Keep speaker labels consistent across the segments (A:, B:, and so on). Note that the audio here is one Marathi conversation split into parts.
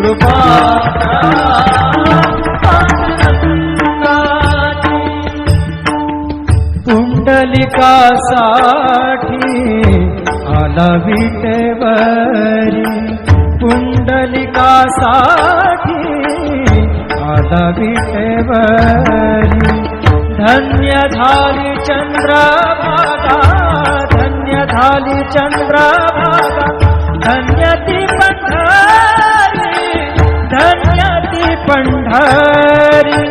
A: कृपा पुंडलिकासाठी आला विटेवरी पुंडलिकासाठी आला विटेवरी धन्य झाली चंद्रभागा धन्य झाली चंद्रभागा धन्य ती पंढरी धन्य ती पंढरी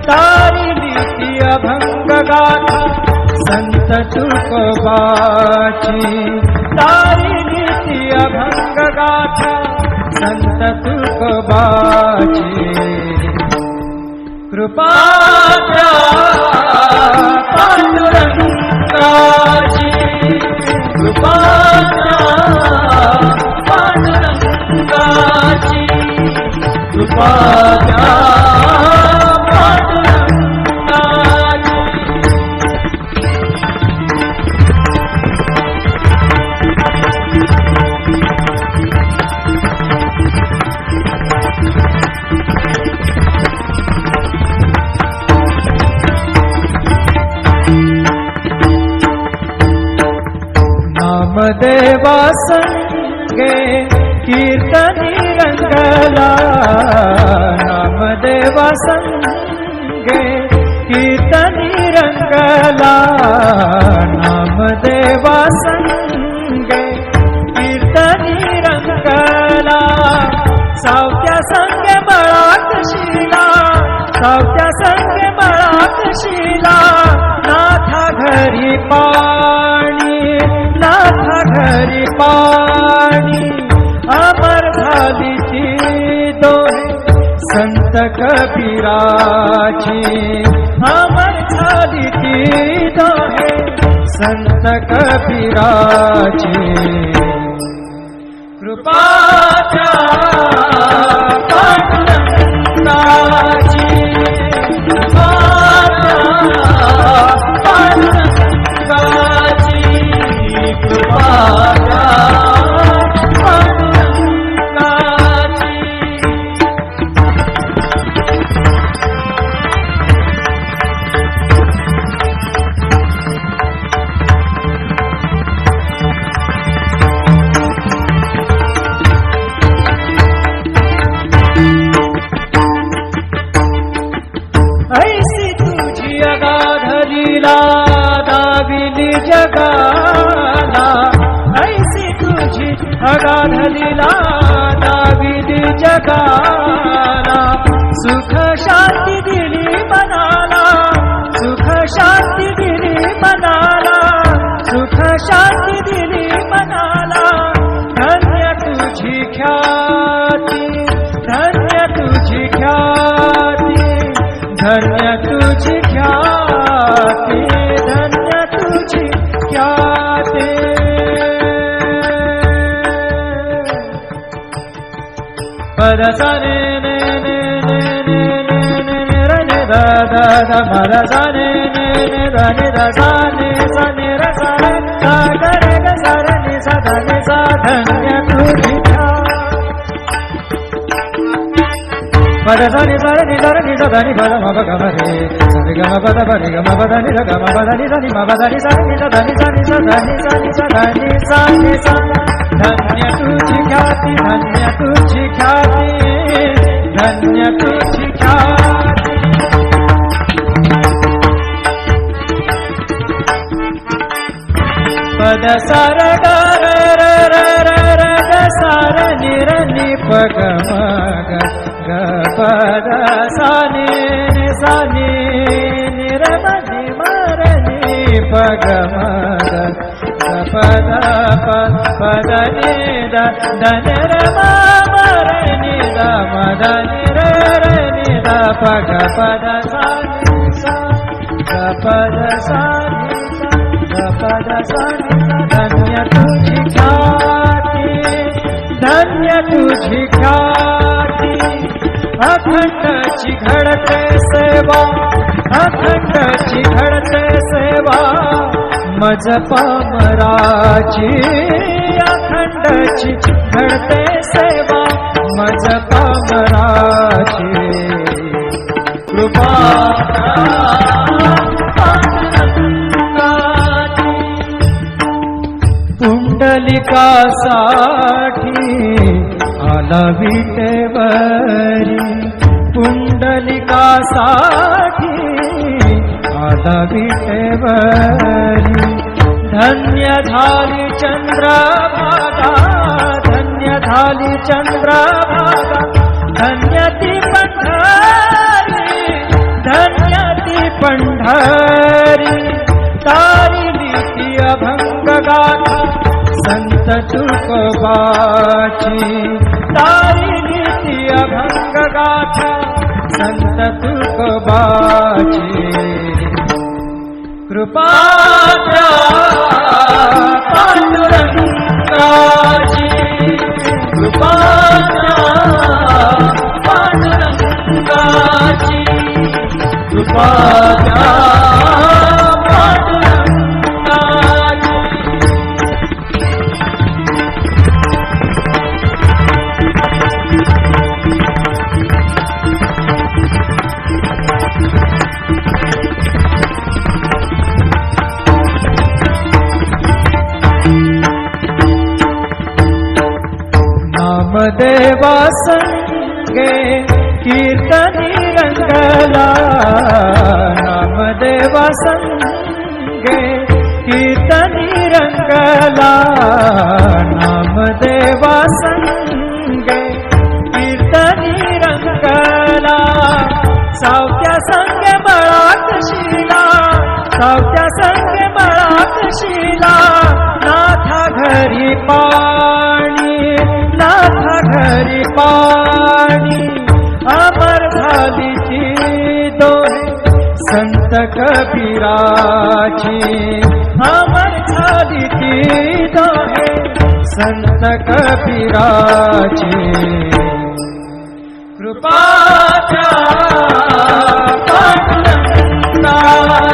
A: तारिली ती अभंग गाथा संत तुकोबाची तारिली ती अभंग गाथा संत तुकोबाची कृपा पांडुरंगाची कृपा पांडुरंगाची कृपा नामदेवा संगे कीर्तनी रंगला नामदेवा संगे कीर्तनी रंगला नामदेवा संगे कीर्तनी रंगला सावत्या संगे बळात शिला सावत्या संगे बळात शिला नाथा घरी पाणी नाथा घरी पाणी अमर झाली ती दोहे संत कबीराची अमर झाली ती दोहे संत कबीराची कृपा पांडुरंगाची कृपा पांडुरंगाची कृपा ऐसी तुझी अगाध लीला दाविली जगाला ऐसी तुझी अगाध लीला दाविली जगाला सुख शांती दिली मनाला सुख शांती दिली मनाला सुख शांती दिली मनाला धन्य तुझी ख्याती धन्य तुझी ख्याती धन्य तुझी ख्याती धन्य तुझी ख्याती परसने ने ने ने ने ने ने रे ने दा दा दा परसने ने ने दा ने दा सा ने सा ने रे सा रे सा गा रे गा सा रे ने सा धा ने सा धन्य तुझी परसने सारे नि सारे नि सा धा नि पद म प ग म रे सा रे ग म प द प रे ग म प द नि द ग म प द नि द नि म प द नि सा नि सा धा नि सा नि सा धा नि सा नि सा धा नि सा नि सा धन्य तुझी ख्याती धन्य तुझी ख्याती धन्य तुझी ख्याती पद सार ग रे रे रे रे रे ग सार नि र नि प ग म ग ग पद सा नि नि सा नि नि र म नि म र नि प ग म ग पद पद नि द ध न र म म र नि द म द नि र नि द प ग पद सा नि सा ग पद सा नि सा ग पद सा नि धन्य तुझी ख्याती धन्य तुझी ख्याती अखंडची घडते सेवा अखंडची घडते सेवा मज पामराची अखंडची घडते सेवा मज पामराची कृपा पुंडलिकासाठी आला विटेवरी पुंडलिकासाठी आला विटेवरी धन्य झाली चंद्रभागा धन्य झाली चंद्रभागा धन्य ती पंढरी धन्य ती पंढरी तारिली ती अभंग गाथा संत तुकोबाची तारिली ती अभंग गाथा संत तुकोबाची कृपा पांडुरंगाची कृपा पांडुरंगाची कृपा नामदेवा संगे कीर्तनी रंगला नामदेवा संगे कीर्तनी रंगला नामदेवा संगे कीर्तनी रंगला सावत्या संगे बळाक शिला सावत्या संगे बळाक शिला नाथा घरी पाणी नाथा घरी पाणी अमर झाली ती दोहे संत कबीराची अमर झाली ती दोहे संत कबीराची कृपा पांडुरंगाची